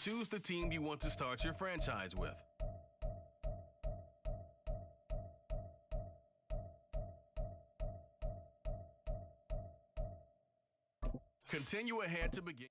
choose the team you want to start your franchise with. Continue ahead to begin.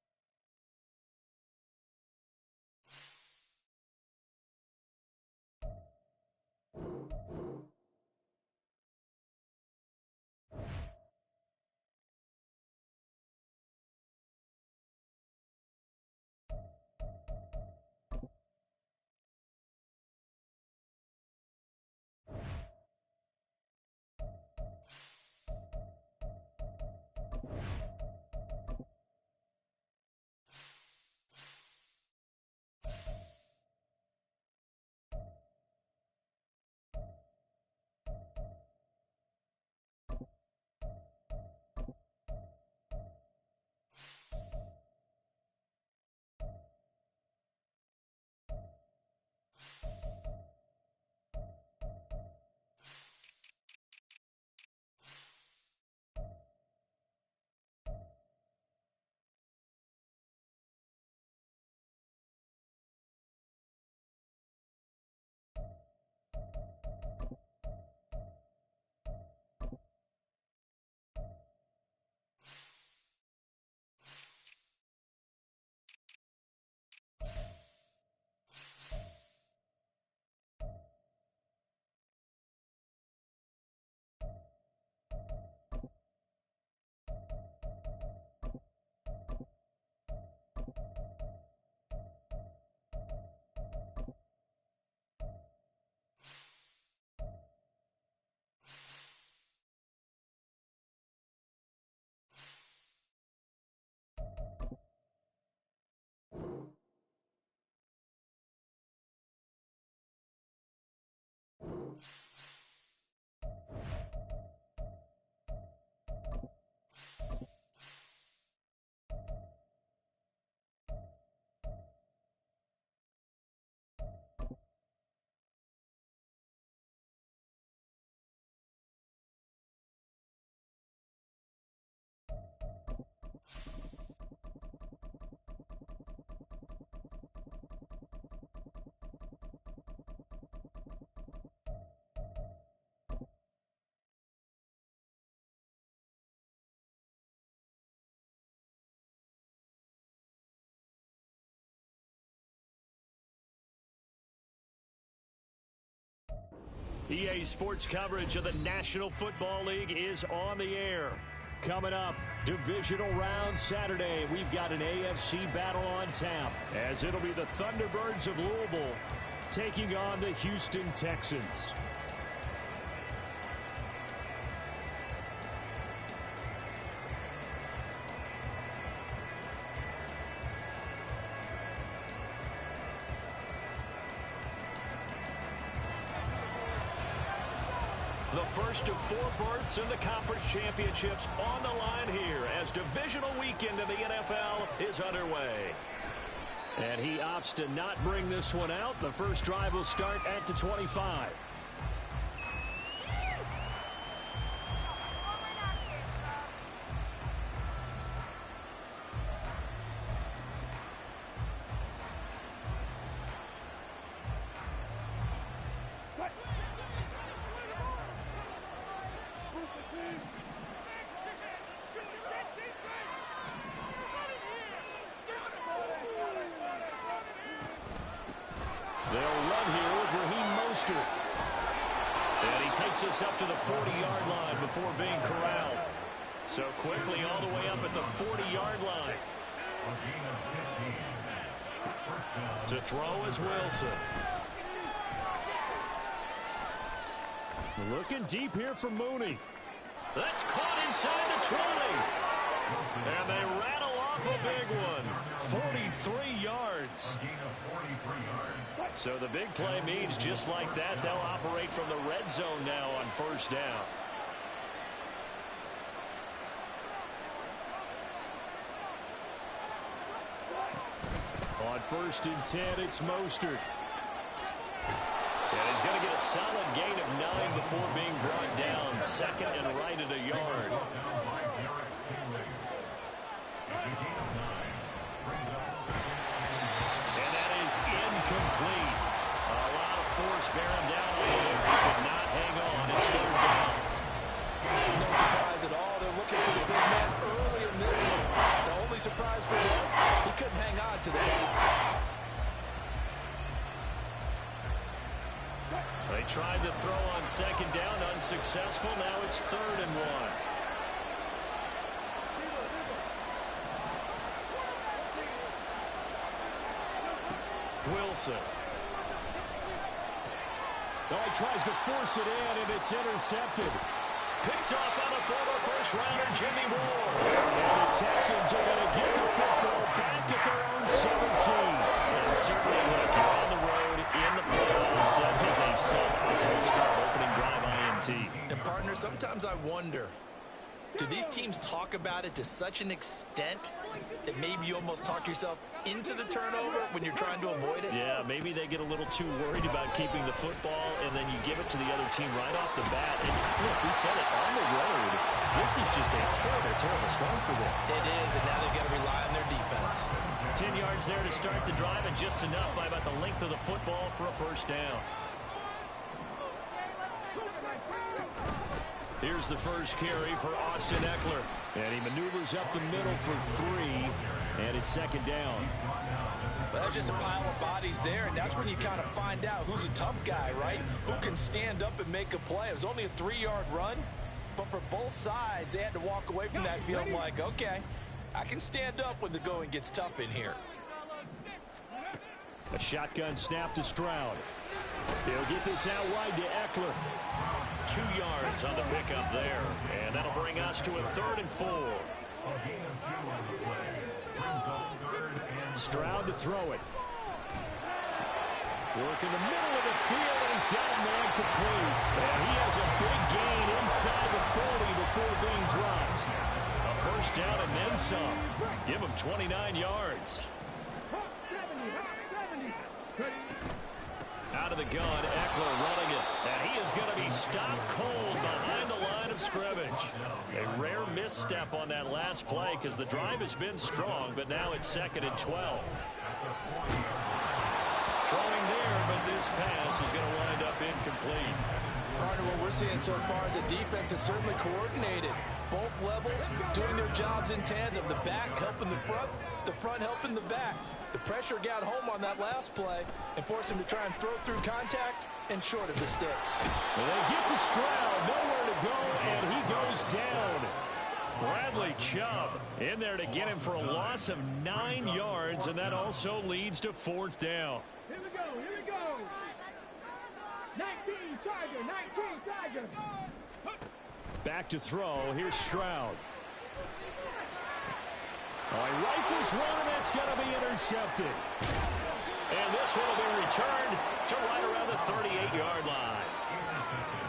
EA Sports coverage of the National Football League is on the air. Coming up, divisional round Saturday, we've got an AFC battle on tap, as it'll be the Thunderbirds of Louisville taking on the Houston Texans. The first of 4 berths in the conference championships on the line here as divisional weekend in the NFL is underway. And he opts to not bring this one out. The first drive will start at the 25. They'll run here with Raheem Mostert. And he takes us up to the 40-yard line before being corralled. So quickly all the way up at the 40-yard line. To throw is Wilson. Looking deep here for Mooney. That's caught inside the 20. And they rattle off a big one. 43 yards. So the big play means just like that, they'll operate from the red zone now on first down. On 1st and 10, it's Mostert. And he's going to get a solid gain of 9 before being brought down. Second and right at a yard. And incomplete. A lot of force bearing down on him. He could not hang on. It's third down. No surprise at all. They're looking for the big man early in this one. The only surprise for them, he couldn't hang on to the box. They tried to throw on second down, unsuccessful. Now it's 3rd and 1. Wilson. Oh, he tries to force it in, and it's intercepted. Picked off by the former first-rounder, Jimmy Moore. And the Texans are going to get the football back at their own 17. And certainly, look, you're on the road in the playoffs. That is a suboptimal start, opening drive INT. And, partner, sometimes I wonder, do these teams talk about it to such an extent that maybe you almost talk yourself into the turnover when you're trying to avoid it? Yeah, maybe they get a little too worried about keeping the football, and then you give it to the other team right off the bat. And look, we said it, on the road, this is just a terrible, terrible start for them. It is, and now they've got to rely on their defense. 10 yards there to start the drive, and just enough by about the length of the football for a first down. Here's the first carry for Austin Eckler. And he maneuvers up the middle for 3, and it's 2nd down. But that's just a pile of bodies there, and that's when you kind of find out who's a tough guy, right? Who can stand up and make a play. It was only a 3-yard run, but for both sides, they had to walk away from that feeling like, okay, I can stand up when the going gets tough in here. A shotgun snap to Stroud. He'll get this out wide to Eckler. 2 yards on the pickup there. And that'll bring us to a 3rd and 4. Stroud to throw it. Work in the middle of the field, and he's got a man complete. And he has a big gain inside the 40 before being dropped. A first down and then some. Give him 29 yards. Out of the gun, Eckler running it. And he is going to be stopped cold behind the line of scrimmage. A rare misstep on that last play because the drive has been strong, but now it's 2nd and 12. Throwing there, but this pass is going to wind up incomplete. Partner, what we're seeing so far is a defense that's certainly coordinated. Both levels doing their jobs in tandem. The back helping the front helping the back. The pressure got home on that last play and forced him to try and throw through contact and short of the sticks. And they get to Stroud, nowhere to go, and he goes down. Bradley Chubb in there to get him for a loss of 9 yards, and that also leads to 4th down. Here we go. 19 Tiger. Back to throw. Here's Stroud. He rifles one, and that's going to be intercepted. And this one will be returned to right around the 38-yard line.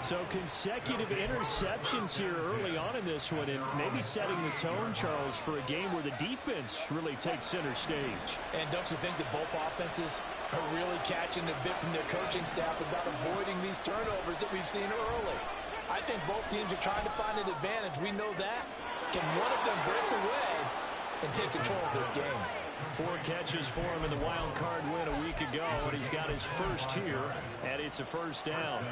So consecutive interceptions here early on in this one, and maybe setting the tone, Charles, for a game where the defense really takes center stage. And don't you think that both offenses are really catching a bit from their coaching staff about avoiding these turnovers that we've seen early? I think both teams are trying to find an advantage. We know that. Can one of them break away and take control of this game? 4 catches for him in the wild card win a week ago, and he's got his first here, and it's a first down.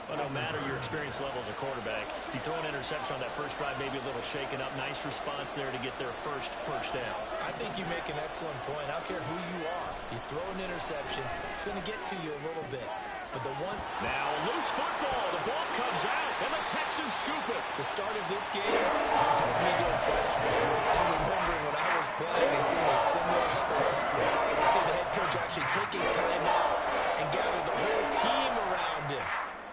But no matter your experience level as a quarterback, you throw an interception on that first drive, maybe a little shaken up. Nice response there to get their first down. I think you make an excellent point. I don't care who you are. You throw an interception, it's going to get to you a little bit. But the one... Now, loose football. The ball comes out, and the Texans scoop it. The start of this game has me doing flashbacks and remembering when I was playing and seeing a similar start. To see the head coach actually take a timeout and gather the whole team around him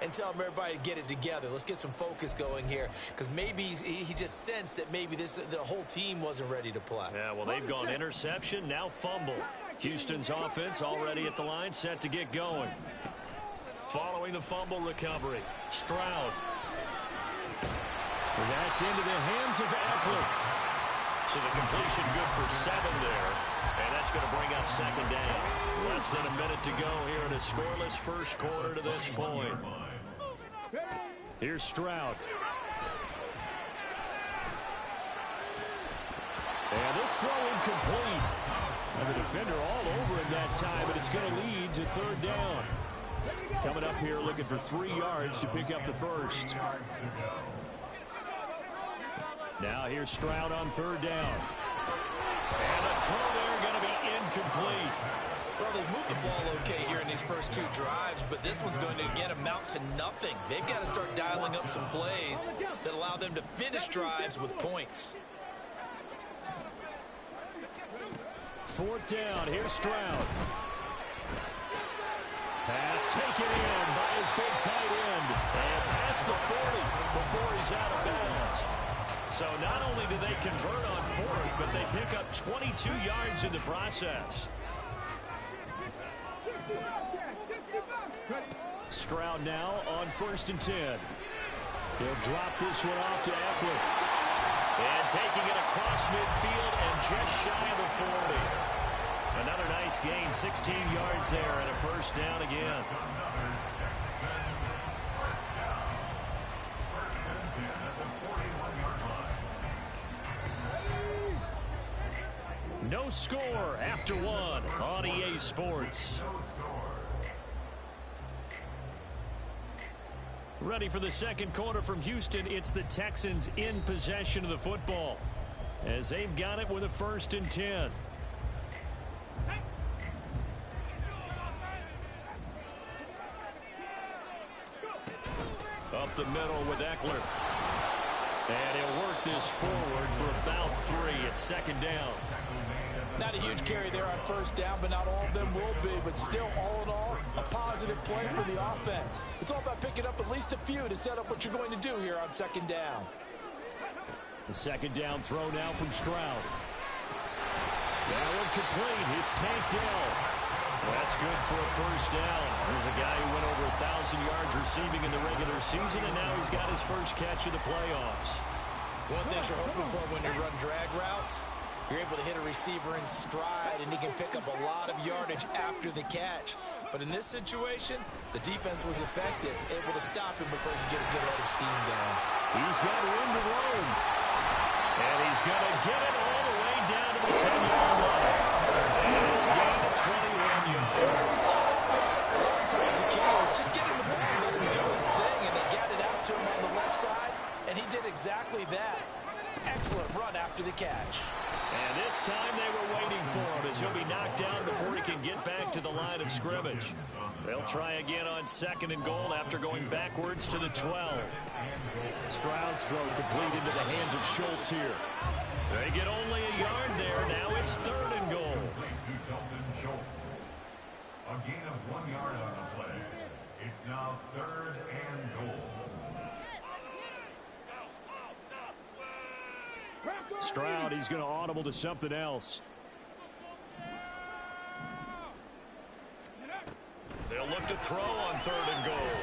and tell everybody to get it together. Let's get some focus going here, because maybe he just sensed that maybe the whole team wasn't ready to play. Yeah, well, they've gone interception, now fumble. Houston's offense already at the line, set to get going. Following the fumble recovery, Stroud. And that's into the hands of Eckler. So the completion good for 7 there. And that's going to bring up 2nd down. Less than a minute to go here in a scoreless first quarter to this point. Here's Stroud. And this throw incomplete. And the defender all over him that time, but it's going to lead to third down. Coming up here looking for 3 yards to pick up the first. Now here's Stroud on third down. And the throw there going to be incomplete. Well, they've moved the ball okay here in these first 2 drives, but this one's going to again amount to nothing. They've got to start dialing up some plays that allow them to finish drives with points. 4th down. Here's Stroud. Pass taken in by his big tight end. And past the 40 before he's out of bounds. So not only do they convert on 4th, but they pick up 22 yards in the process. Stroud now on 1st and 10. He'll drop this one off to Eckler. And taking it across midfield and just shy of the 40. Another nice gain, 16 yards there, and a first down again. No score after 1 on EA Sports. Ready for the second quarter from Houston. It's the Texans in possession of the football as they've got it with a 1st and 10. Up the middle with Eckler. And he'll work this forward for about 3 at 2nd down. Not a huge carry there on 1st down, but not all of them will be. But still, all in all, a positive play for the offense. It's all about picking up at least a few to set up what you're going to do here on 2nd down. The 2nd down throw now from Stroud. That one complete. It's tanked down. That's good for a first down. There's a guy who went over 1,000 yards receiving in the regular season, and now he's got his first catch of the playoffs. One thing you're hoping for when you run drag routes, you're able to hit a receiver in stride, and he can pick up a lot of yardage after the catch. But in this situation, the defense was effective, able to stop him before you get a good head of steam going. He's got room to roam. And he's going to get it all the way down to the 10-yard line. And it's gained to 21 yards. Sometimes the key is just getting the ball, let him do his thing, and they got it out to him on the left side, and he did exactly that. Excellent run after the catch. And this time they were waiting for him as he'll be knocked down before he can get back to the line of scrimmage. They'll try again on 2nd and goal after going backwards to the 12. Stroud's throw complete into the hands of Schultz here. They get only a yard there. Now it's 3rd and goal. A gain of 1 yard on the play. It's now 3rd and goal. Stroud, he's going to audible to something else. They'll look to throw on 3rd and goal.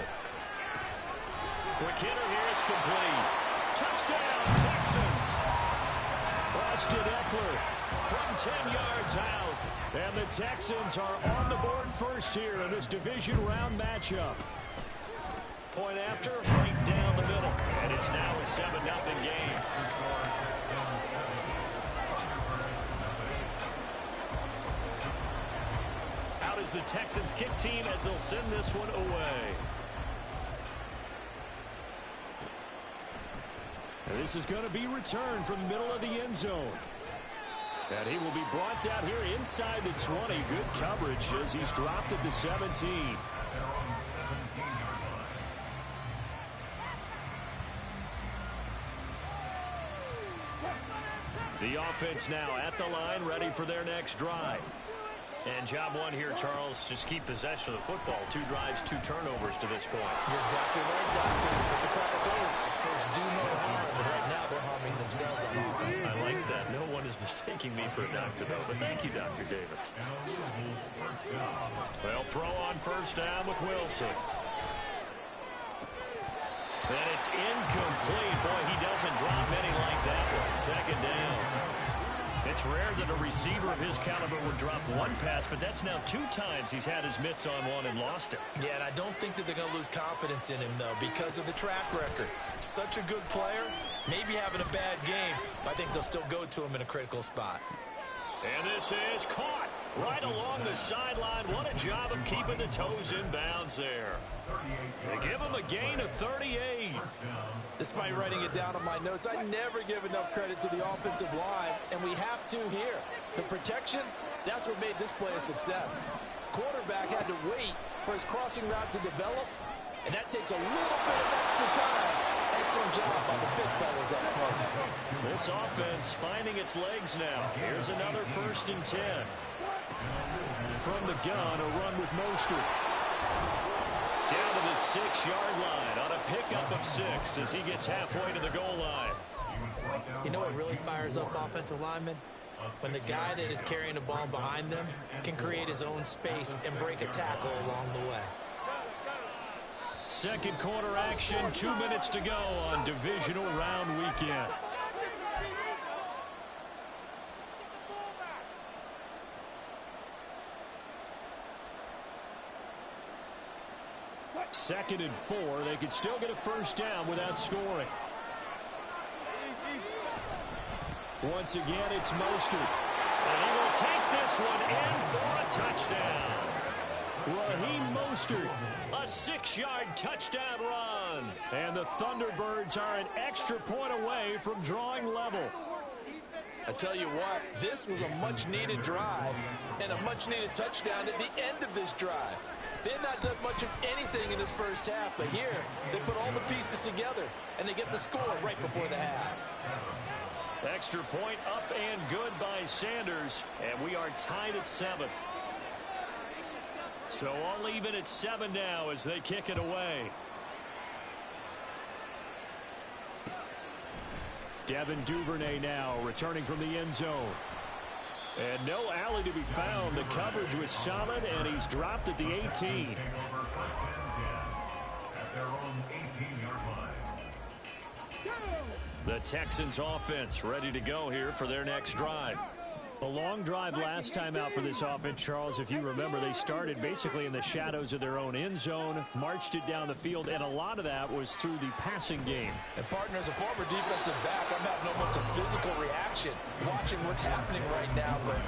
Quick hitter here, it's complete. Touchdown, Texans! Austin Eckler from 10 yards out. And the Texans are on the board first here in this division round matchup. Point after, right down the middle. And it's now a 7-0 game. Out is the Texans kick team as they'll send this one away. And this is going to be returned from the middle of the end zone. And he will be brought down here inside the 20. Good coverage as he's dropped at the 17. The offense now at the line, ready for their next drive. And job one here, Charles, just keep possession of the football. 2 drives, 2 turnovers to this point. You're exactly right, Doctor. But the crack of those first do no harm. But right now they're harming themselves on offense. I like that. No one is mistaking me for a doctor, though. But thank you, Dr. Davis. They'll throw on 1st down with Wilson. And it's incomplete. Boy, he doesn't drop many like that one. 2nd down. It's rare that a receiver of his caliber would drop 1 pass, but that's now 2 times he's had his mitts on one and lost it. Yeah, and I don't think that they're going to lose confidence in him, though, because of the track record. Such a good player, maybe having a bad game, but I think they'll still go to him in a critical spot. And this is caught right along the sideline. What a job of keeping the toes in bounds there. They give him a gain of 38. Despite writing it down on my notes, I never give enough credit to the offensive line, and we have to here. The protection, that's what made this play a success. Quarterback had to wait for his crossing route to develop, and that takes a little bit of extra time. Excellent job by the big fellas up front. This offense finding its legs now. Here's another 1st and 10. From the gun, a run with Mostert. Down to the 6-yard line on a pickup of 6 as he gets halfway to the goal line. You know what really fires up offensive linemen? When the guy that is carrying the ball behind them can create his own space and break a tackle along the way. Second quarter action, 2 minutes to go on divisional round weekend. Second and 4. They could still get a first down without scoring. Once again, it's Mostert. And he will take this one in for a touchdown. Raheem Mostert, a 6-yard touchdown run. And the Thunderbirds are an extra point away from drawing level. I tell you what, this was a much-needed drive and a much-needed touchdown at the end of this drive. They had not done much of anything in this first half, but here they put all the pieces together, and they get the score right before the half. Extra point up and good by Sanders, and we are tied at 7. So all even at 7 now as they kick it away. Devin Duvernay now returning from the end zone. And no alley to be found. The coverage was solid, and he's dropped at the 18. The Texans offense ready to go here for their next drive. A long drive last time out for this offense, Charles. If you remember, they started basically in the shadows of their own end zone, marched it down the field, and a lot of that was through the passing game. And partner, as a former defensive back, I'm having almost a physical reaction watching what's happening right now. But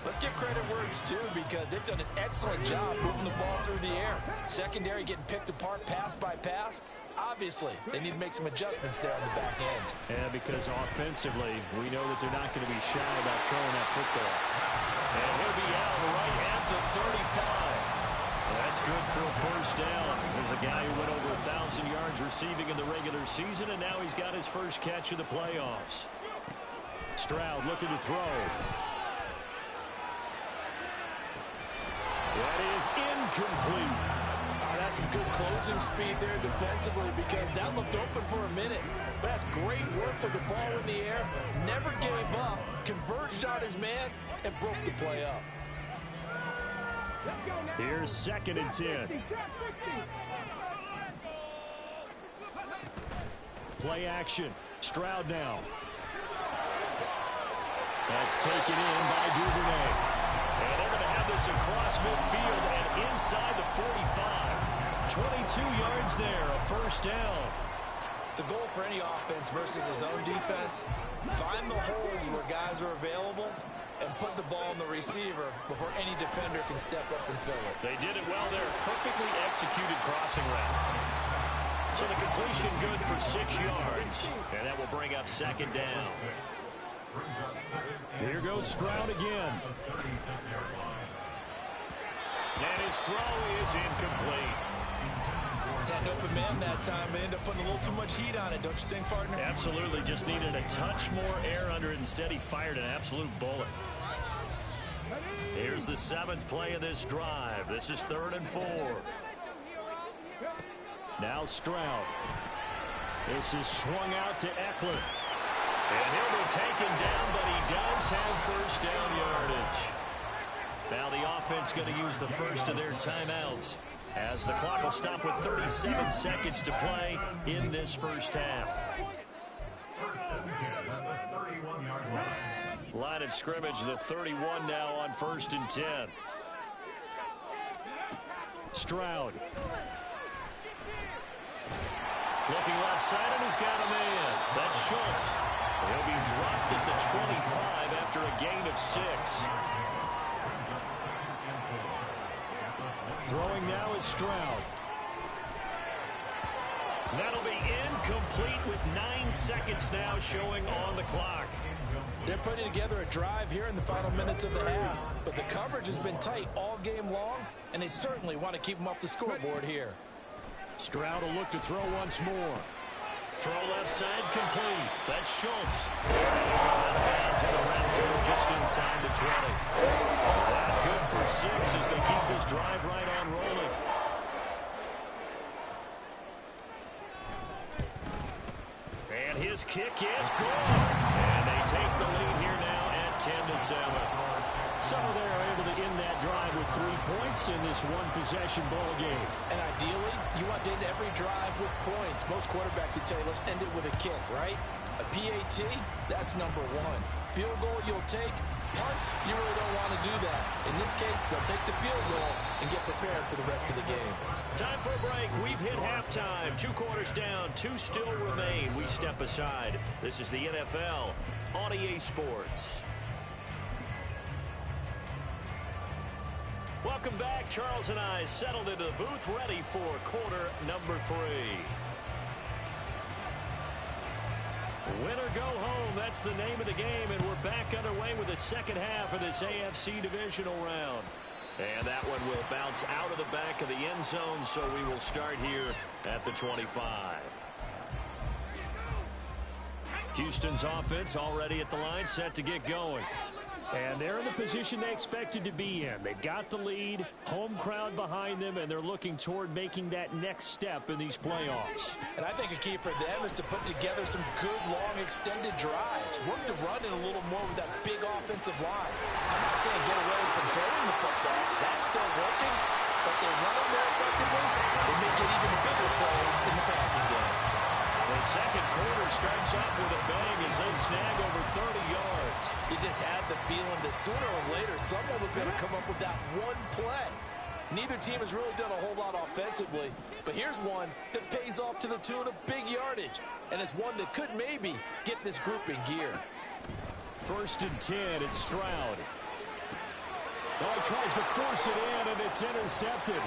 let's give credit where it's due, because they've done an excellent job moving the ball through the air. Secondary getting picked apart pass by pass. Obviously, they need to make some adjustments there on the back end. Yeah, because offensively, we know that they're not going to be shy about throwing that football. And he'll be out right at the 35. That's good for a first down. There's a guy who went over 1,000 yards receiving in the regular season, and now he's got his first catch of the playoffs. Stroud looking to throw. That is incomplete. That's some good closing speed there defensively, because that looked open for a minute. But that's great work with the ball in the air. Never gave up, converged on his man, and broke the play up. Here's 2nd and 10. Play action. Stroud now. That's taken in by Duvernay. And they're going to have this across midfield and inside the 45. 22 yards there, a first down. The goal for any offense versus his own defense, find the holes where guys are available and put the ball in the receiver before any defender can step up and fill it. They did it well there. Perfectly executed crossing route. So the completion good for 6 yards. And that will bring up 2nd down. Here goes Stroud again. And his throw is incomplete. Had an open man that time, but ended up putting a little too much heat on it, don't you think, partner? Absolutely. Just needed a touch more air under it. Instead, he fired an absolute bullet. Here's the 7th play of this drive. This is 3rd and 4. Now Stroud. This is swung out to Eckler. And he'll be taken down, but he does have first down yardage. Now the offense going to use the first of their timeouts, as the clock will stop with 37 seconds to play in this first half. Line of scrimmage, the 31 now on 1st and 10. Stroud. Looking left side, and he's got a man. That's Schultz. He'll be dropped at the 25 after a gain of 6. Throwing now is Stroud. That'll be incomplete with 9 seconds now showing on the clock. They're putting together a drive here in the final minutes of the half, but the coverage has been tight all game long, and they certainly want to keep them off the scoreboard here. Stroud will look to throw once more. Throw left side complete. That's Schultz. Out of bounds in the red zone just inside the 20. That good for 6 as they keep this drive right on rolling. And his kick is good. And they take the lead here now at 10-7. So they're able to end that drive with 3 points in this one-possession ball game. And ideally, you want to end every drive with points. Most quarterbacks would tell you, let's end it with a kick, right? A PAT, that's number 1. Field goal you'll take. Punts, you really don't want to do that. In this case, they'll take the field goal and get prepared for the rest of the game. Time for a break. We've hit halftime. 2 quarters down. 2 still remain. We step aside. This is the NFL on EA Sports. Welcome back. Charles and I settled into the booth, ready for quarter number 3. Win or go home, that's the name of the game, and we're back underway with the second half of this AFC divisional round. And that one will bounce out of the back of the end zone, so we will start here at the 25. Houston's offense already at the line, set to get going. And they're in the position they expected to be in. They've got the lead, home crowd behind them, and they're looking toward making that next step in these playoffs. And I think a key for them is to put together some good, long, extended drives. Work the run in a little more with that big offensive line. I'm not saying get away from throwing the football. That's still working, but they run it more effectively. They make it even bigger plays in the passing game. The second quarter starts off with a bang as they snag over 30 yards. You just had the feeling that sooner or later someone was going to come up with that one play. Neither team has really done a whole lot offensively, but here's one that pays off to the tune of big yardage, and it's one that could maybe get this group in gear. 1st and 10, it's Stroud. Oh, he tries to force it in, and it's intercepted.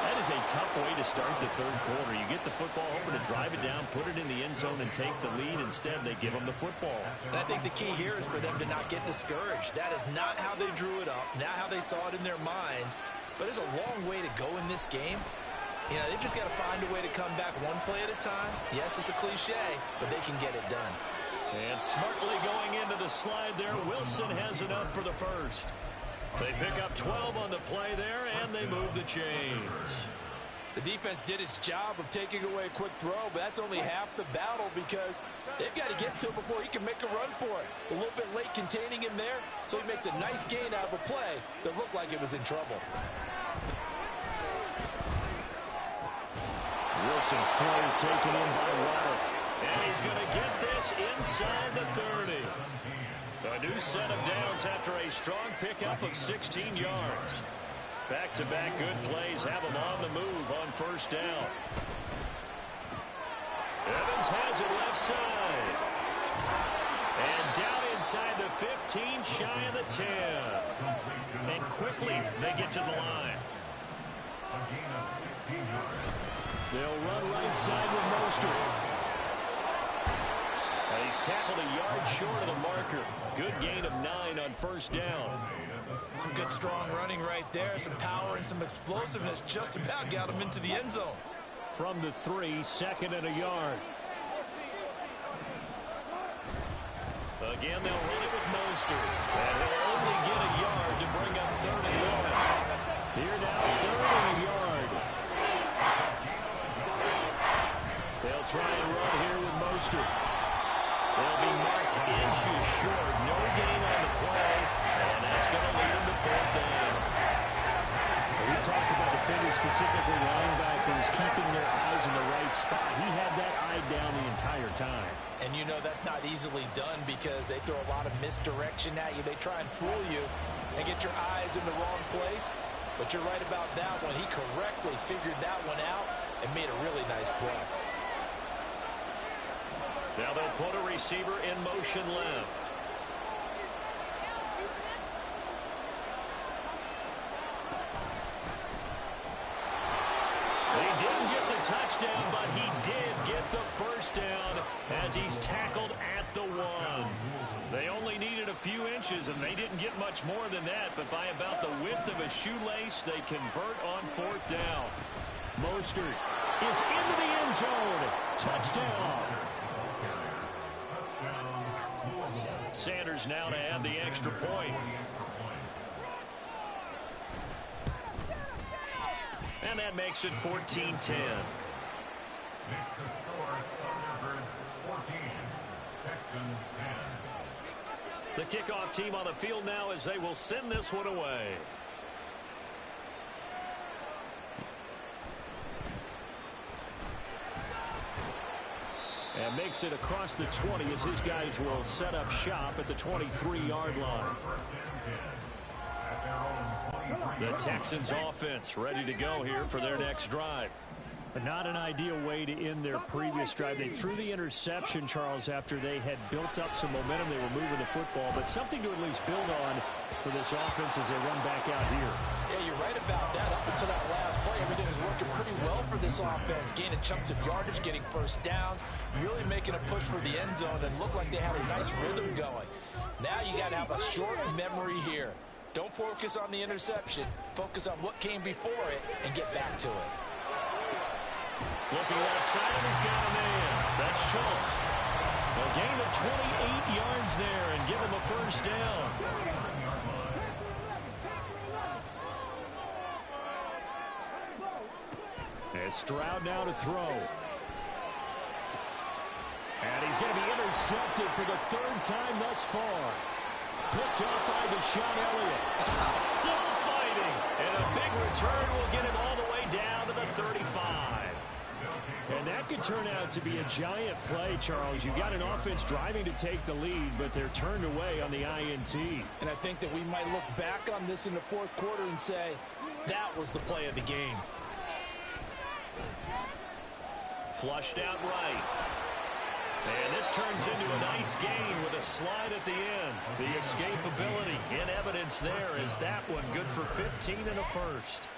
That is a tough way to start the third quarter. You get the football, hoping to drive it down, put it in the end zone, and take the lead. Instead, they give them the football. And I think the key here is for them to not get discouraged. That is not how they drew it up, not how they saw it in their minds. But there's a long way to go in this game. You know, they've just got to find a way to come back one play at a time. Yes, it's a cliche, but they can get it done. And smartly going into the slide there, Wilson has enough for the first. They pick up 12 on the play there, and they move the chains. The defense did its job of taking away a quick throw, but that's only half the battle because they've got to get to him before he can make a run for it. A little bit late containing him there, so he makes a nice gain out of a play that looked like it was in trouble. Wilson's throw is taken in by Waddle. And he's going to get this inside the 30. A new set of downs after a strong pickup of 16 yards. Back-to-back good plays have him on the move on 1st down. Evans has it left side. And down inside the 15, shy of the 10. And quickly they get to the line. They'll run right side with Mostert. And he's tackled a yard short of the marker. Good gain of 9 on 1st down. Some good strong running right there. Some power and some explosiveness just about got him into the end zone. From the 3, 2nd and a yard. Again, they'll run it with Mostert. And he'll only get a yard to bring up 3rd and 1. Here now, 3rd and a yard. They'll try and run here with Mostert. They'll be marked inches short. No gain on the play. And that's going to lead them to 4th down. We talk about defenders, specifically linebackers, keeping their eyes in the right spot. He had that eye down the entire time. And you know that's not easily done because they throw a lot of misdirection at you. They try and fool you and get your eyes in the wrong place. But you're right about that one. He correctly figured that one out and made a really nice play. Now they'll put a receiver in motion left. He didn't get the touchdown, but he did get the first down as he's tackled at the 1. They only needed a few inches, and they didn't get much more than that, but by about the width of a shoelace, they convert on 4th down. Mostert is into the end zone. Touchdown. Sanders now to add the extra point. And that makes it 14-10. Makes the score Thunderbirds 14, Texans 10. The kickoff team on the field now as they will send this one away. And makes it across the 20 as his guys will set up shop at the 23-yard line. The Texans offense ready to go here for their next drive. But not an ideal way to end their previous drive. They threw the interception, Charles, after they had built up some momentum. They were moving the football, but something to at least build on for this offense as they run back out here. Yeah, you're right about that. Up until that last play, everything was working pretty well for this offense. Gaining chunks of yardage, getting first downs, really making a push for the end zone, and looked like they had a nice rhythm going. Now you got to have a short memory here. Don't focus on the interception. Focus on what came before it and get back to it. Looking outside, and he's got a man. That's Schultz. A gain of 28 yards there and give him a first down. And Stroud now to throw. And he's going to be intercepted for the 3rd time thus far. Picked up by Deshaun Elliott. Still fighting. And a big return will get him all the way down to the 35. And that could turn out to be a giant play, Charles. You've got an offense driving to take the lead, but they're turned away on the INT. And I think that we might look back on this in the 4th quarter and say, that was the play of the game. Flushed out right. And this turns into a nice gain with a slide at the end. The escapability in evidence there is that one good for 15 and a first.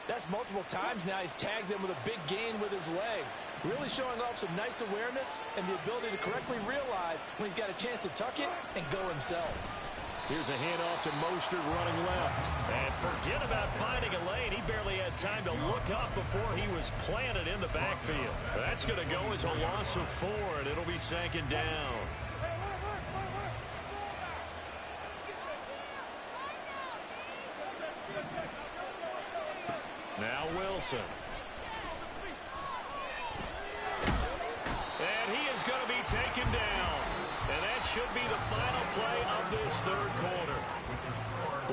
That's multiple times now he's tagged them with a big gain with his legs. Really showing off some nice awareness and the ability to correctly realize when he's got a chance to tuck it and go himself. Here's a handoff to Mostert running left. And forget about finding a lane. He barely had time to look up before he was planted in the backfield. That's going to go as a loss of 4, and it'll be 2nd down. Now Wilson. And he is going to be taken down. And that should be the final play of this 3rd quarter.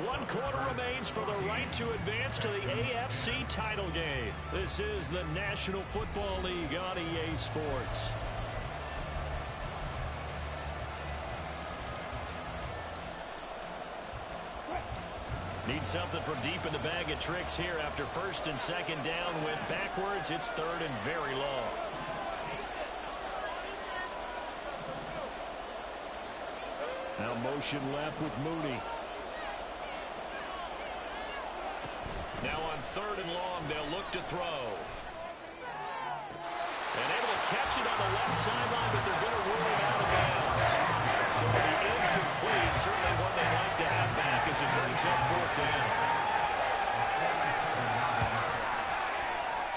1 quarter remains for the right to advance to the AFC title game. This is the National Football League on EA Sports. Need something from deep in the bag of tricks here after 1st and 2nd down. Went backwards. It's 3rd and very long. Now motion left with Mooney. Now on 3rd and long, they'll look to throw. And able to catch it on the left sideline, but they're going to rule it out of bounds. So the incomplete, certainly one they'd like to have back as it brings up 4th down.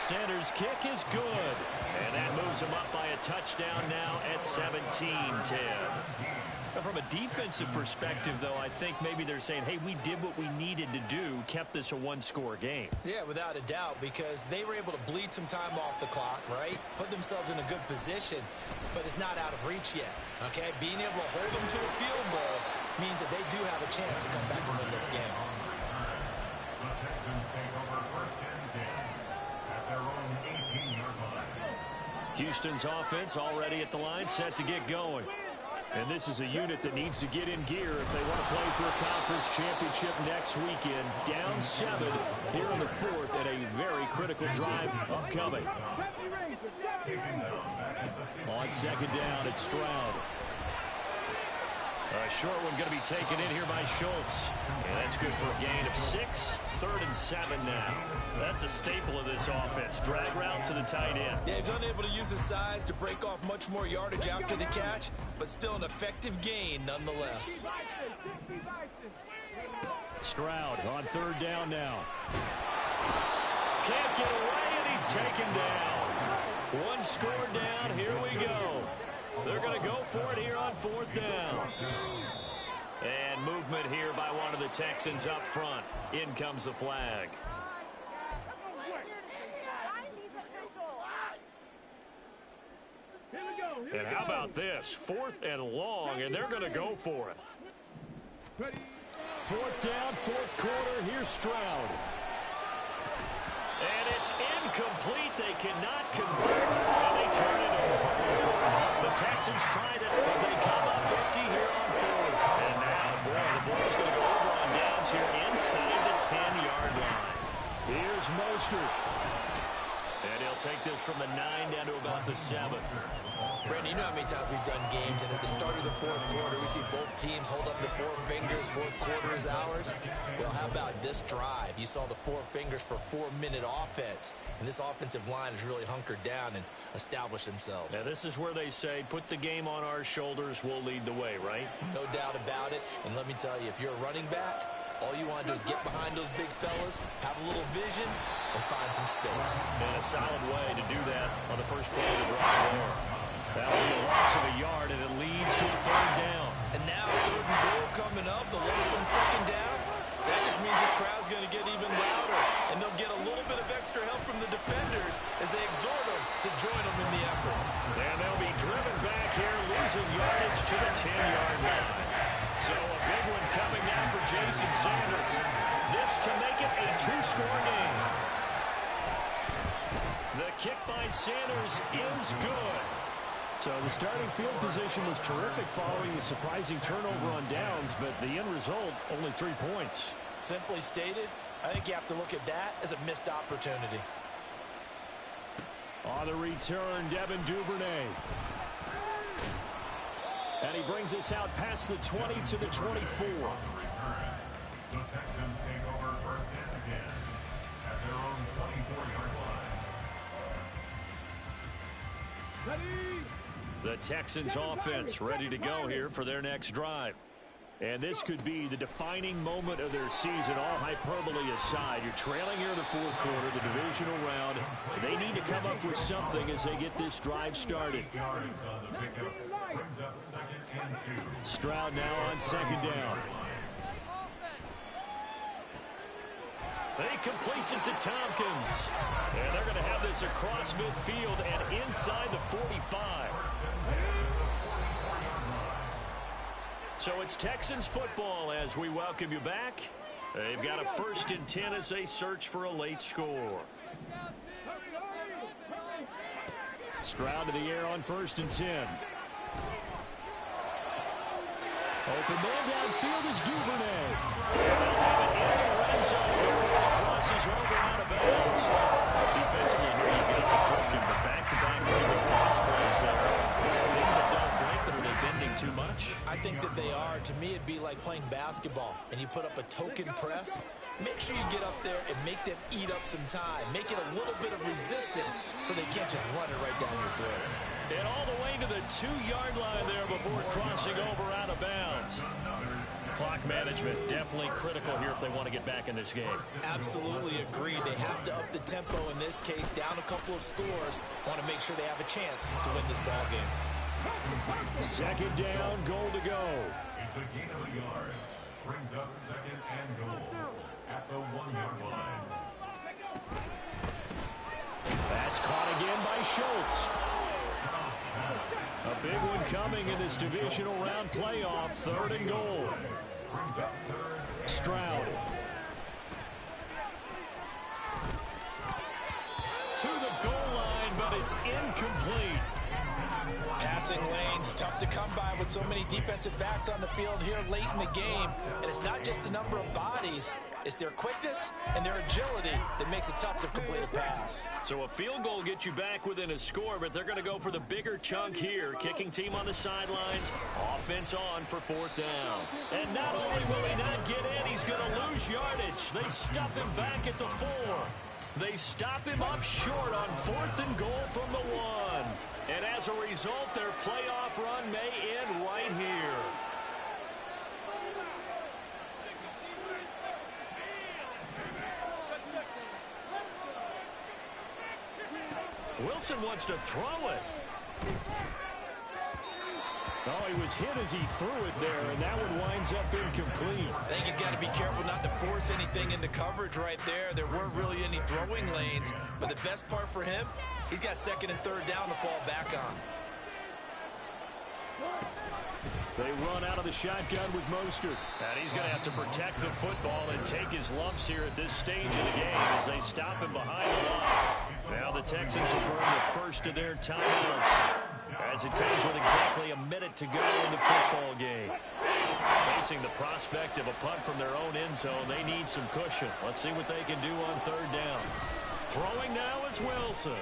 Sanders' kick is good. And that moves him up by a touchdown now at 17-10. From a defensive perspective, though, I think maybe they're saying, hey, we did what we needed to do, kept this a 1-score game. Yeah, without a doubt, because they were able to bleed some time off the clock, right? Put themselves in a good position, but it's not out of reach yet, okay? Being able to hold them to a field goal means that they do have a chance to come back and win this game. The Texans take over 1st and 10 at their own 18-yard line. Houston's offense already at the line, set to get going. And this is a unit that needs to get in gear if they want to play for a conference championship next weekend. Down 7 here in the fourth and a very critical drive upcoming. On second down, it's Stroud. A short one going to be taken in here by Schultz. And that's good for a gain of 6. 3rd and 7 now. That's a staple of this offense. Drag route to the tight end. Yeah, he's unable to use his size to break off much more yardage after the catch, but still an effective gain nonetheless. Stroud on 3rd down now. Can't get away, and he's taken down. One score down. Here we go. They're going to go for it here on 4th down. And movement here by one of the Texans up front. In comes the flag. And how about this? 4th and long, and they're going to go for it. 4th down, 4th quarter. Here's Stroud. And it's incomplete. They cannot convert, and they turn it over. The Texans tried it, but they come up empty here on 4th. And now, boy, the ball's going to go over on downs here inside the 10-yard line. Here's Mostert. And he'll take this from the 9 down to about the 7. Brandon, you know how many times we've done games, and at the start of the 4th quarter, we see both teams hold up the 4 fingers. 4th quarter is ours. Well, how about this drive? You saw the 4 fingers for 4-minute offense, and this offensive line has really hunkered down and established themselves. Now, this is where they say, put the game on our shoulders, we'll lead the way, right? No doubt about it, and let me tell you, if you're a running back, all you want to do is get behind those big fellas, have a little vision, and find some space. And a solid way to do that on the first play of the drive there. That'll be a loss of a yard, and it leads to a 3rd down. And now 3rd and goal coming up, the loss on 2nd down. That just means this crowd's going to get even louder, and they'll get a little bit of extra help from the defenders as they exhort them to join them in the effort. And they'll be driven back here, losing yardage to the 10-yard line. So a big one coming now for Jason Sanders. This to make it a 2-score game. The kick by Sanders is good. So the starting field position was terrific following the surprising turnover on downs, but the end result, only 3 points. Simply stated, I think you have to look at that as a missed opportunity. On the return, Devin Duvernay. And he brings us out past the 20 to the 24. The Texans take over 1st and 10 at their own 24-yard line. Ready? The Texans offense ready to go here for their next drive. And this could be the defining moment of their season, all hyperbole aside. You're trailing here in the 4th quarter, the divisional round. They need to come up with something as they get this drive started. Yards on the pickup brings up 2nd and 2. Stroud now on 2nd down. He completes it to Tompkins. And they're going to have this across midfield and inside the 45. So it's Texans football as we welcome you back. They've got a 1st and 10 as they search for a late score. Stroud to the air on 1st and 10. Open man downfield is Duvernay. And they'll have it in the red zone before it crosses over out of bounds. Defensively, here you got the question, but back-to-back really good pass plays there. Bend but don't break, but are they bending too much? I think that they are. To me, it'd be like playing basketball, and you put up a token press. Make sure you get up there and make them eat up some time. Make it a little bit of resistance so they can't just run it right down your throat. And all the way to the 2-yard line there before crossing over out of bounds. Clock management definitely critical here if they want to get back in this game. Absolutely agreed. They have to up the tempo in this case, down a couple of scores. Want to make sure they have a chance to win this ball game. 2nd down, goal to go. It's a gain of a yard. Brings up 2nd and goal at the 1-yard line. That's caught again by Schultz. A big one coming in this divisional round playoff. 3rd and goal. Stroud. To the goal line, but it's incomplete. Passing lanes, tough to come by with so many defensive backs on the field here late in the game. And it's not just the number of bodies, it's their quickness and their agility that makes it tough to complete a pass. So a field goal gets you back within a score, but they're going to go for the bigger chunk here. Kicking team on the sidelines, offense on for 4th down. And not only will he not get in, he's going to lose yardage. They stuff him back at the 4. They stop him up short on 4th and goal from the 1. And as a result, their playoff run may end right here. Wilson wants to throw it. Oh, he was hit as he threw it there, and that one winds up incomplete. I think he's got to be careful not to force anything into coverage right there. There weren't really any throwing lanes, but the best part for him, he's got 2nd and 3rd down to fall back on. They run out of the shotgun with Mostert. And he's going to have to protect the football and take his lumps here at this stage of the game as they stop him behind the line. Now the Texans will burn the first of their timeouts as it comes with exactly a minute to go in the football game. Facing the prospect of a punt from their own end zone, they need some cushion. Let's see what they can do on 3rd down. Throwing now is Wilson.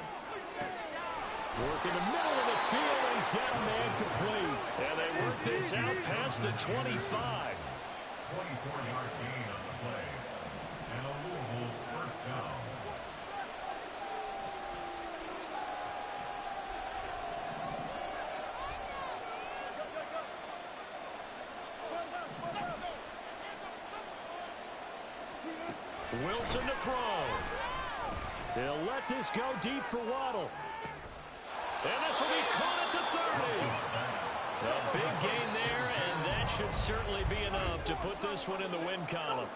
Work in the middle of the field, and he's got a man complete. And they work this out past the 25. 24-yard gain on the play. And a Louisville 1st down. Wilson to throw. They'll let this go deep for Waddle. And this will be caught at the 30. A big gain there, and that should certainly be enough to put this one in the win column.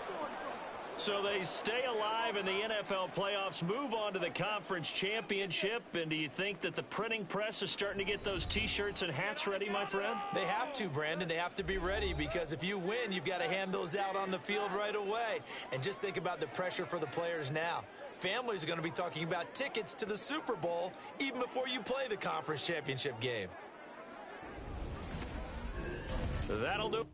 So they stay alive in the NFL playoffs, move on to the conference championship. And do you think that the printing press is starting to get those T-shirts and hats ready, my friend? They have to, Brandon. They have to be ready because if you win, you've got to hand those out on the field right away. And just think about the pressure for the players now. Families are going to be talking about tickets to the Super Bowl even before you play the conference championship game. That'll do.